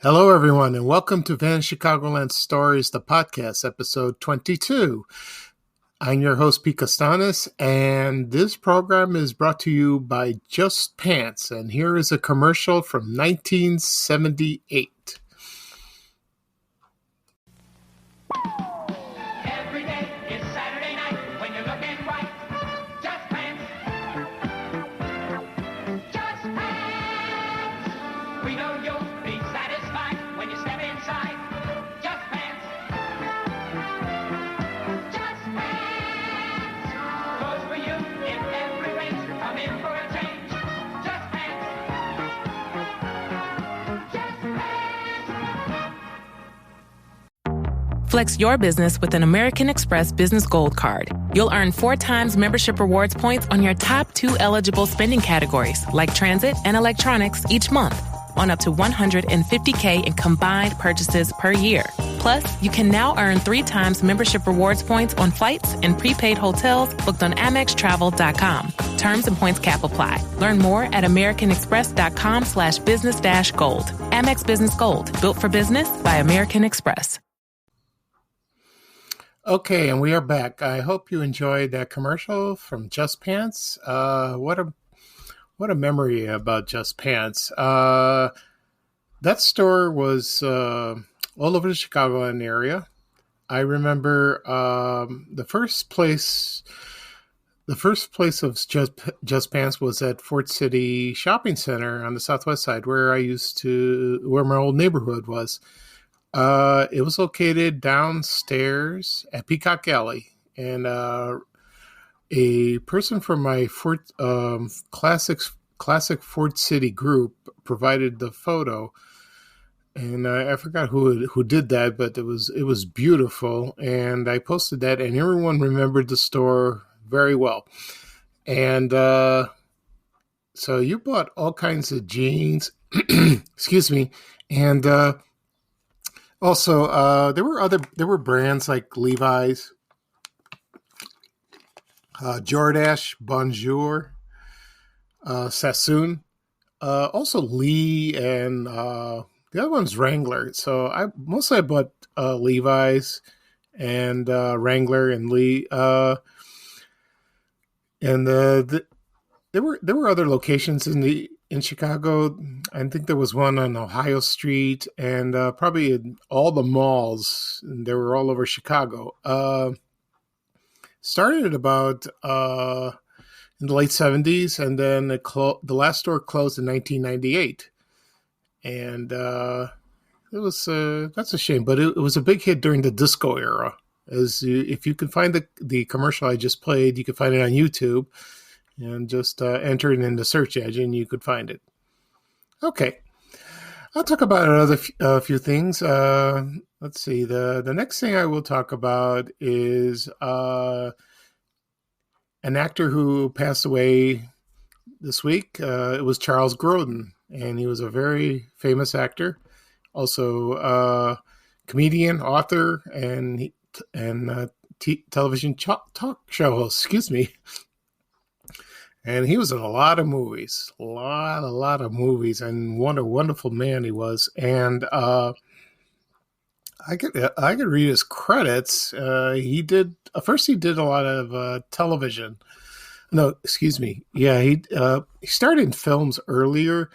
Hello, everyone, and welcome to Van Chicagoland Stories, the podcast, episode 22. I'm your host, Pete Costanis, and this program is brought to you by Just Pants, and here is a commercial from 1978. Every day is Saturday night when you're looking right. Just Pants. Just Pants. We know you'll be satisfied when you step inside. Just Pants. Just Pants. Clothes for you in every range. Come in for a change. Just Pants. Just Pants. Flex your business with an American Express Business Gold Card. You'll earn 4 times membership rewards points on your top 2 eligible spending categories, like transit and electronics, each month, on up to $150K in combined purchases per year. Plus, you can now earn 3 times membership rewards points on flights and prepaid hotels booked on AmexTravel.com. Terms and points cap apply. Learn more at AmericanExpress.com/business-gold. Amex Business Gold, built for business by American Express. Okay, and we are back. I hope you enjoyed that commercial from Just Pants. What a memory about Just Pants. That store was all over the Chicagoland area. I remember the first place of Just Pants was at Fort City Shopping Center on the southwest side, where my old neighborhood was. It was located downstairs at Peacock Alley, and a person from my classic Fort City group provided the photo, and I forgot who did that, but it was beautiful, and I posted that, and everyone remembered the store very well. And so you bought all kinds of jeans, excuse me, and also, there were brands like Levi's, Jordache, Bonjour, Sassoon, also Lee, and the other one's Wrangler. So I bought Levi's and Wrangler and Lee, and there were other locations in Chicago. I think there was one on Ohio Street, and probably in all the malls. And they were all over Chicago. Started at about in the late 70s, and then the last store closed in 1998. And it was that's a shame, but it was a big hit during the disco era. If you can find the commercial I just played, you can find it on YouTube. And just enter it in the search engine, you could find it. Okay. I'll talk about a few things. Let's see. The next thing I will talk about is an actor who passed away this week. It was Charles Grodin, and he was a very famous actor. Also comedian, author, and television talk show host. Excuse me. And he was in a lot of movies, a lot of movies, and what a wonderful man he was. And I could read his credits. He did a lot of television. No, excuse me. Yeah, he started in films earlier,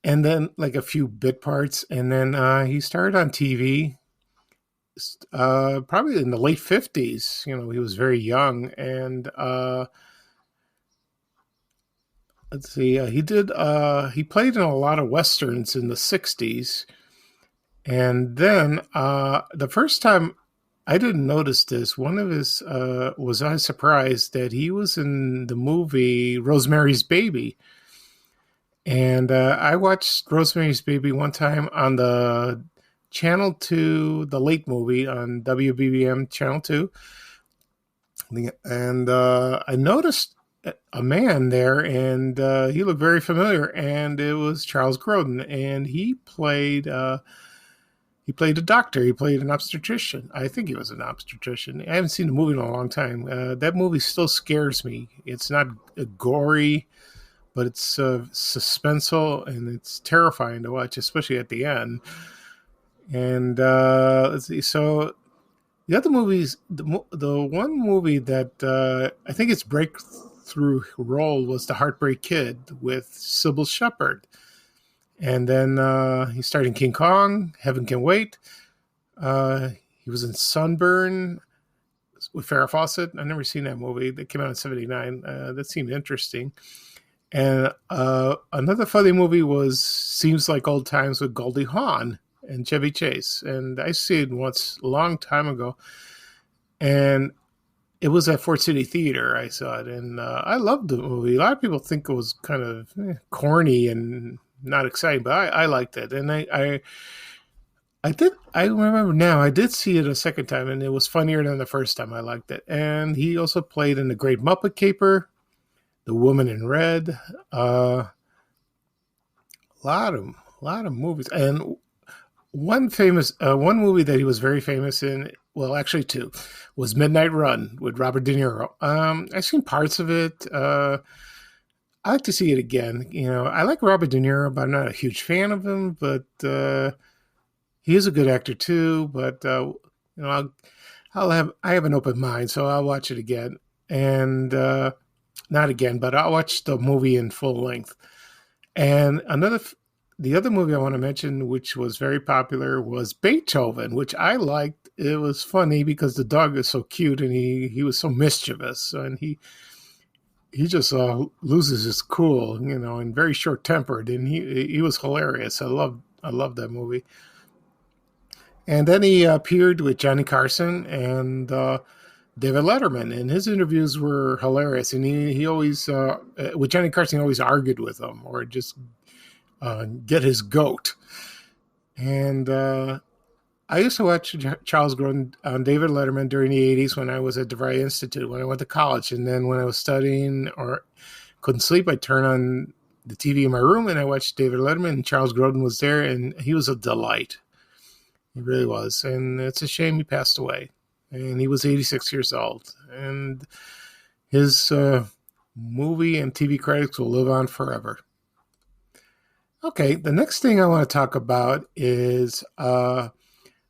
and then like a few bit parts, and then he started on TV. Probably in the late 50s. He was very young, and let's see. He played in a lot of westerns in the 60s. And then the first time I didn't notice this, one of his was I surprised that he was in the movie Rosemary's Baby. And I watched Rosemary's Baby one time on the Channel 2, the late movie on WBBM Channel 2. And I noticed a man there, and he looked very familiar, and it was Charles Grodin, and he played a doctor. He played an obstetrician. I think he was an obstetrician. I haven't seen the movie in a long time. That movie still scares me. It's not gory, but it's suspenseful and it's terrifying to watch, especially at the end. And let's see. So the other movies, the one movie that I think its breakthrough role was The Heartbreak Kid with Sybil Shepherd. And then he starred in King Kong, Heaven Can Wait. He was in Sunburn with Farrah Fawcett. I've never seen that movie. That came out in '79. That seemed interesting. And another funny movie was Seems Like Old Times with Goldie Hawn and Chevy Chase. And I see it once a long time ago. And it was at Fort City Theater. I saw it. And I loved the movie. A lot of people think it was kind of corny and not exciting, but I liked it. And I remember now, I did see it a second time, and it was funnier than the first time. I liked it. And he also played in The Great Muppet Caper, The Woman in Red, a lot of movies. And one movie that he was very famous in, well, actually two, was Midnight Run with Robert De Niro. I've seen parts of it. I like to see it again. I like Robert De Niro, but I'm not a huge fan of him. But he is a good actor too. But I have an open mind, so I'll watch it again. And not again, but I'll watch the movie in full length. And the other movie I want to mention, which was very popular, was Beethoven, which I liked. It was funny because the dog is so cute and he was so mischievous, and he just loses his cool, and very short tempered, and he was hilarious. I loved that movie. And then he appeared with Johnny Carson and David Letterman, and his interviews were hilarious. And he always, with Johnny Carson, he always argued with him or just get his goat. And I used to watch Charles Grodin on David Letterman during the 80s when I was at DeVry Institute, when I went to college. And then when I was studying or couldn't sleep, I'd turn on the TV in my room and I watched David Letterman, and Charles Grodin was there, and he was a delight. He really was. And it's a shame he passed away. And he was 86 years old. And his movie and TV credits will live on forever. Okay, the next thing I want to talk about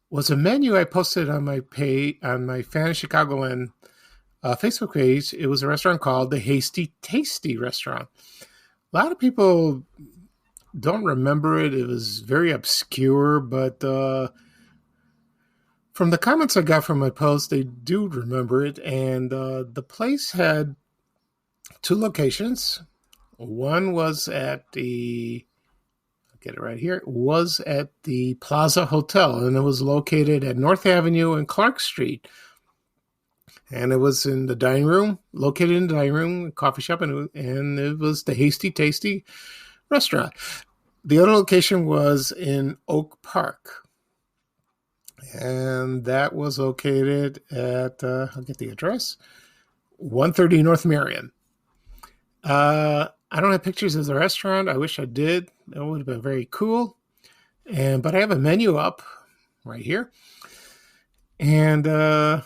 was a menu I posted on my page, on my Fan of Chicagoland Facebook page. It was a restaurant called the Hasty Tasty Restaurant. A lot of people don't remember it. It was very obscure, but from the comments I got from my post, they do remember it. And the place had two locations. One was at the get it right here, was at the Plaza Hotel, and it was located at North Avenue and Clark Street. And it was in the dining room, located in the dining room, coffee shop, and it was the Hasty Tasty Restaurant. The other location was in Oak Park, and that was located at, I'll get the address, 130 North Marion. I don't have pictures of the restaurant. I wish I did. That would have been very cool. But I have a menu up right here. And it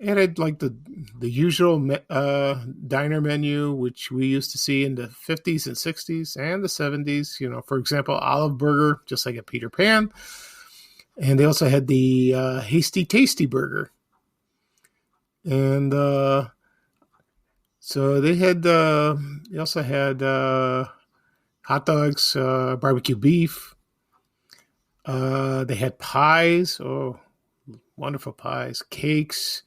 had like the usual diner menu, which we used to see in the 50s and 60s and the 70s. For example, olive burger, just like at Peter Pan. And they also had the Hasty Tasty burger. And so they also had hot dogs, barbecue beef. They had pies. Oh, wonderful pies, cakes.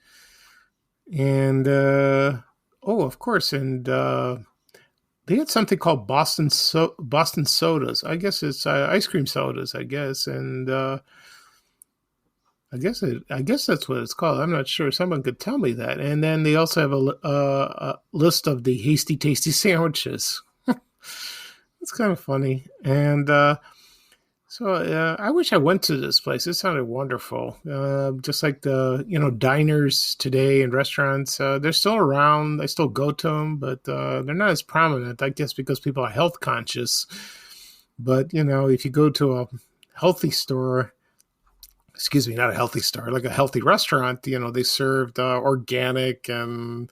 And, of course. And they had something called Boston sodas. I guess it's ice cream sodas, I guess. And I guess that's what it's called. I'm not sure. Someone could tell me that. And then they also have a list of the Hasty Tasty sandwiches. It's kind of funny. And so I wish I went to this place. It sounded wonderful. Just like the diners today and restaurants, they're still around. I still go to them, but they're not as prominent, I guess, because people are health conscious. But if you go to a healthy store, not a healthy store, like a healthy restaurant, they served organic and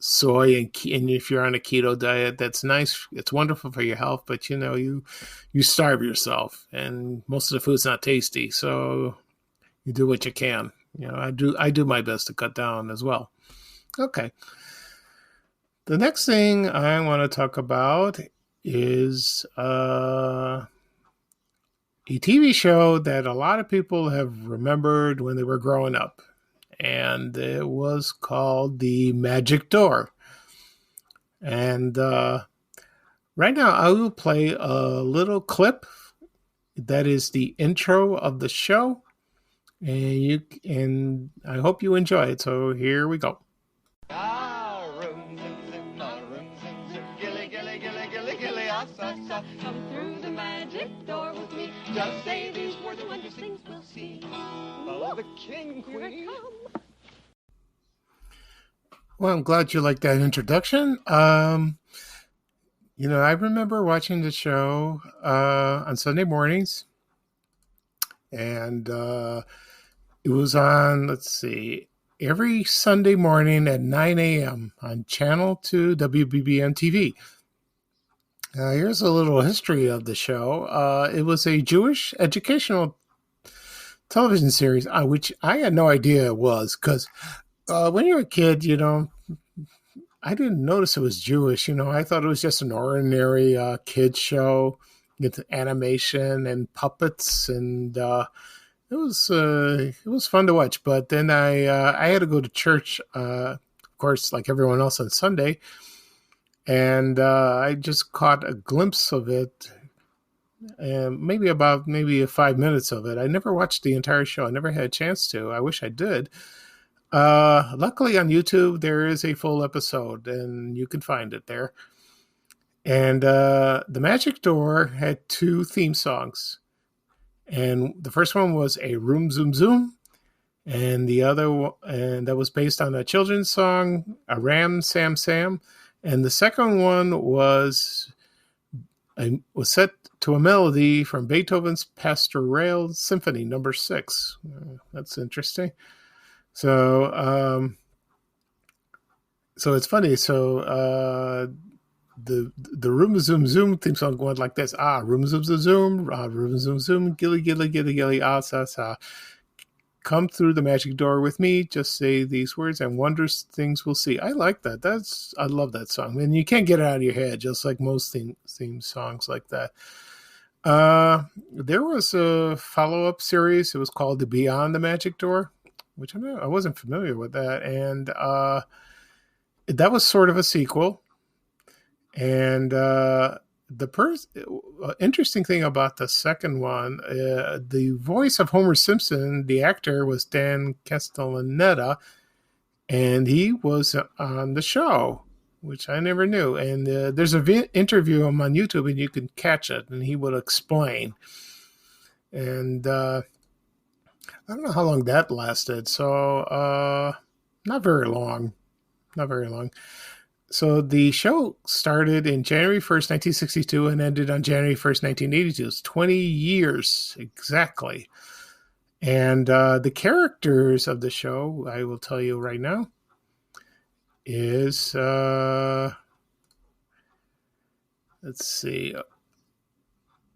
soy and if you're on a keto diet, that's nice. It's wonderful for your health, but you starve yourself, and most of the food's not tasty. So you do what you can. I do my best to cut down as well. Okay. The next thing I want to talk about is a TV show that a lot of people have remembered when they were growing up. And it was called The Magic Door. And right now I will play a little clip that is the intro of the show. And I hope you enjoy it. So here we go. Room, zoom, zoom, gilly, gilly, gilly, gilly, gilly, come through the magic door with me. Just say these words and wondrous things we'll see. Follow the king, queen. Well, I'm glad you liked that introduction. I remember watching the show on Sunday mornings. And it was on, let's see, every Sunday morning at 9 a.m. on Channel 2 WBBM TV. Here's a little history of the show. It was a Jewish educational television series, which I had no idea it was, because when you're a kid, I didn't notice it was Jewish. I thought it was just an ordinary kid show with animation and puppets, and it was fun to watch. But then I had to go to church, of course, like everyone else on Sunday, and I just caught a glimpse of it, and maybe 5 minutes of it. I never watched the entire show. I never had a chance to. I wish I did. Luckily on YouTube, there is a full episode, and you can find it there. And The Magic Door had 2 theme songs. And the first one was a Room Zoom Zoom, and that was based on a children's song, a Ram Sam Sam. And the second one was set to a melody from Beethoven's Pastoral Symphony Number 6. That's interesting. So it's funny. So the Room Zoom Zoom theme song went like this: Room Zoom Zoom Zoom, Room Zoom Zoom, gilly gilly gilly gilly, sa sa. Come through the magic door with me. Just say these words, and wondrous things we'll see. I like that. I love that song, and you can't get it out of your head, just like most theme songs like that. There was a follow-up series. It was called The Beyond the Magic Door, which I wasn't familiar with that, and that was sort of a sequel. And interesting thing about the second one, the voice of Homer Simpson, the actor, was Dan Castellaneta, and he was on the show, which I never knew. And there's an interview of him on YouTube, and you can catch it, and he will explain. And I don't know how long that lasted, so not very long. So the show started in January 1st, 1962 and ended on January 1st, 1982. It's 20 years exactly. And the characters of the show, I will tell you right now, is, let's see.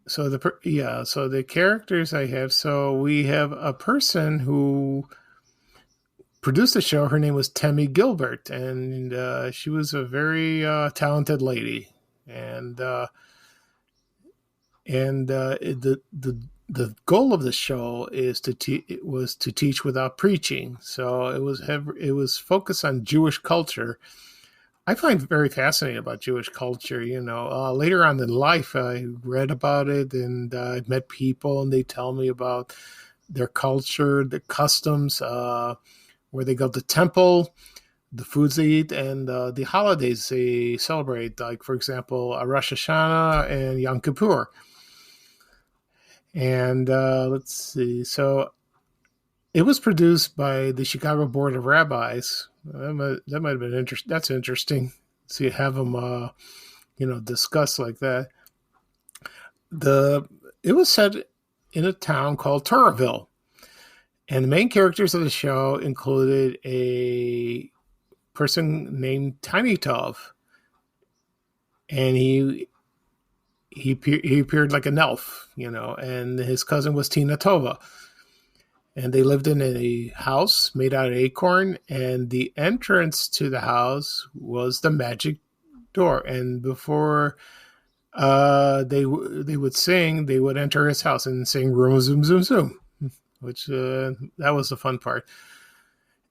So the characters I have, so we have a person who produced the show. Her name was Tammy Gilbert, and she was a very talented lady. And the goal of the show is was to teach without preaching. So it was focused on Jewish culture. I find it very fascinating about Jewish culture. Later on in life, I read about it, and I met people, and they tell me about their culture, their customs, where they go to temple, the foods they eat, and the holidays they celebrate, like, for example, Rosh Hashanah and Yom Kippur. And let's see. So it was produced by the Chicago Board of Rabbis. That might have been interesting. That's interesting. So you have them, discuss like that. It was set in a town called Toraville. And the main characters of the show included a person named Tiny Tov, and he appeared like an elf, and his cousin was Tina Tova. And they lived in a house made out of acorn, and the entrance to the house was the magic door. And before they would sing, they would enter his house and sing "Room Zoom Zoom Zoom," which that was the fun part.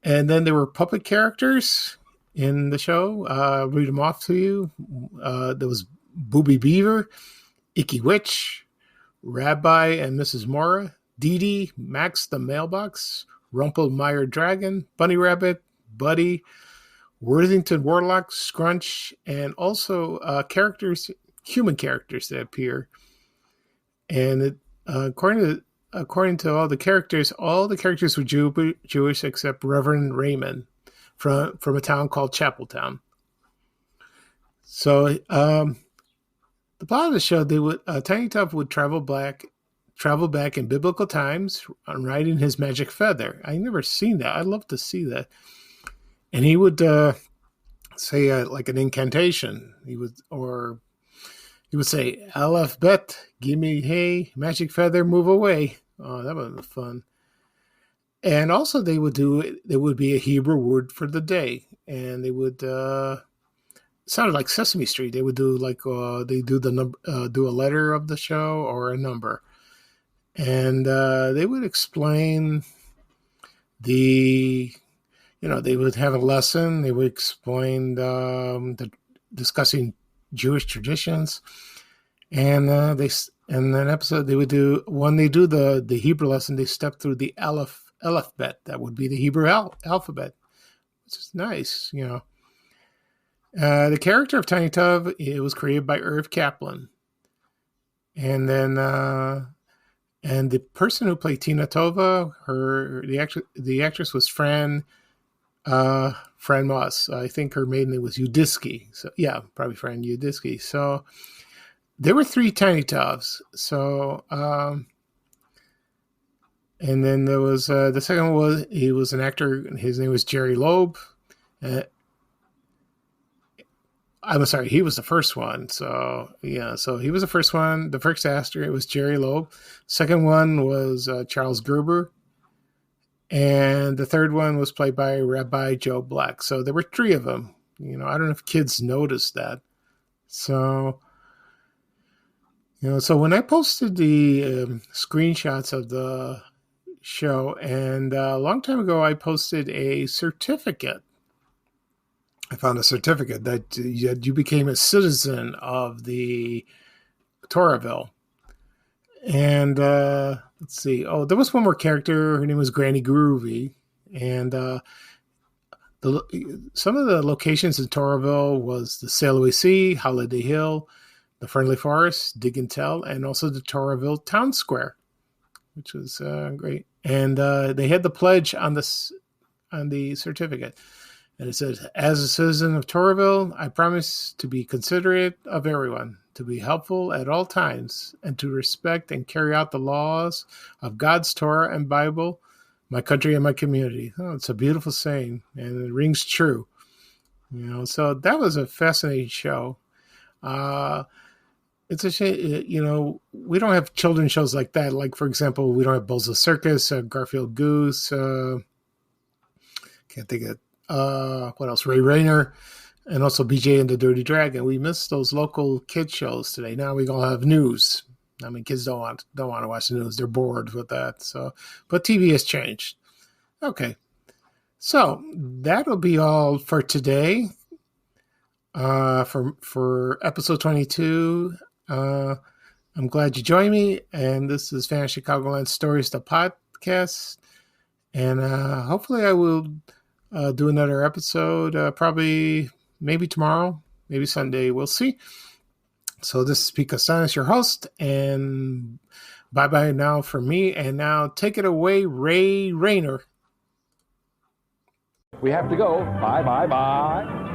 And then there were puppet characters in the show. I'll read them off to you. There was Booby Beaver, Icky Witch, Rabbi and Mrs. Mora, Dee Dee, Max the Mailbox, Rumpelmeyer Dragon, Bunny Rabbit, Buddy, Worthington Warlock, Scrunch, and also human characters that appear. And according to all the characters were Jewish except Reverend Raymond from a town called Chapeltown. So the plot of the show, Tiny Tov would travel back in biblical times on riding his magic feather. I never seen that. I'd love to see that. And he would say like an incantation. He would say, "Aleph Bet, give me hay, magic feather, move away." Oh, that would be fun. And also there would be a Hebrew word for the day, and they would sounded like Sesame Street. They would do do a letter of the show or a number. And they would explain they would have a lesson. They would explain discussing Jewish traditions, and then episode they would do when they do the Hebrew lesson. They step through the alphabet. That would be the Hebrew alphabet, which is nice. The character of Tiny Tov, it was created by Irv Kaplan, and then. And the person who played Tina Tova, the actress was Fran Moss. I think her maiden name was Udisky. So yeah, probably Fran Udisky. So there were 3 Tiny Tovs. So and then there was the second one. He was an actor. His name was Jerry Loeb. I'm sorry, he was the first one. So yeah, so he was the first one. The first actor, it was Jerry Loeb. Second one was Charles Gerber, and the third one was played by Rabbi Joe Black. So there were 3 of them. I don't know if kids noticed that. So so when I posted the screenshots of the show, and a long time ago I posted a certificate. I found a certificate that you became a citizen of the Toraville. And let's see. Oh, there was one more character. Her name was Granny Groovy. And some of the locations in Toraville was the Sailaway Sea, Holiday Hill, the Friendly Forest, Dig and Tell, and also the Toraville Town Square, which was great. And they had the pledge on the certificate. And it says, "As a citizen of Toraville, I promise to be considerate of everyone, to be helpful at all times, and to respect and carry out the laws of God's Torah and Bible, my country and my community." Oh, it's a beautiful saying, and it rings true. So that was a fascinating show. It's a shame, we don't have children's shows like that. Like, for example, we don't have Bozo Circus, Garfield Goose, can't think of what else? Ray Rayner, and also BJ and the Dirty Dragon. We missed those local kid shows today. Now we gonna have news. I mean, kids don't want to watch the news. They're bored with that. So, but TV has changed. Okay, so that'll be all for today. For episode 22. I'm glad you joined me, and this is Fan Chicagoland Stories, the podcast, and hopefully I will. Do another episode, probably maybe tomorrow, maybe Sunday. We'll see. So this is Pete Costanis, your host, and bye-bye now for me. And now take it away, Ray Rayner. We have to go. Bye, bye, bye.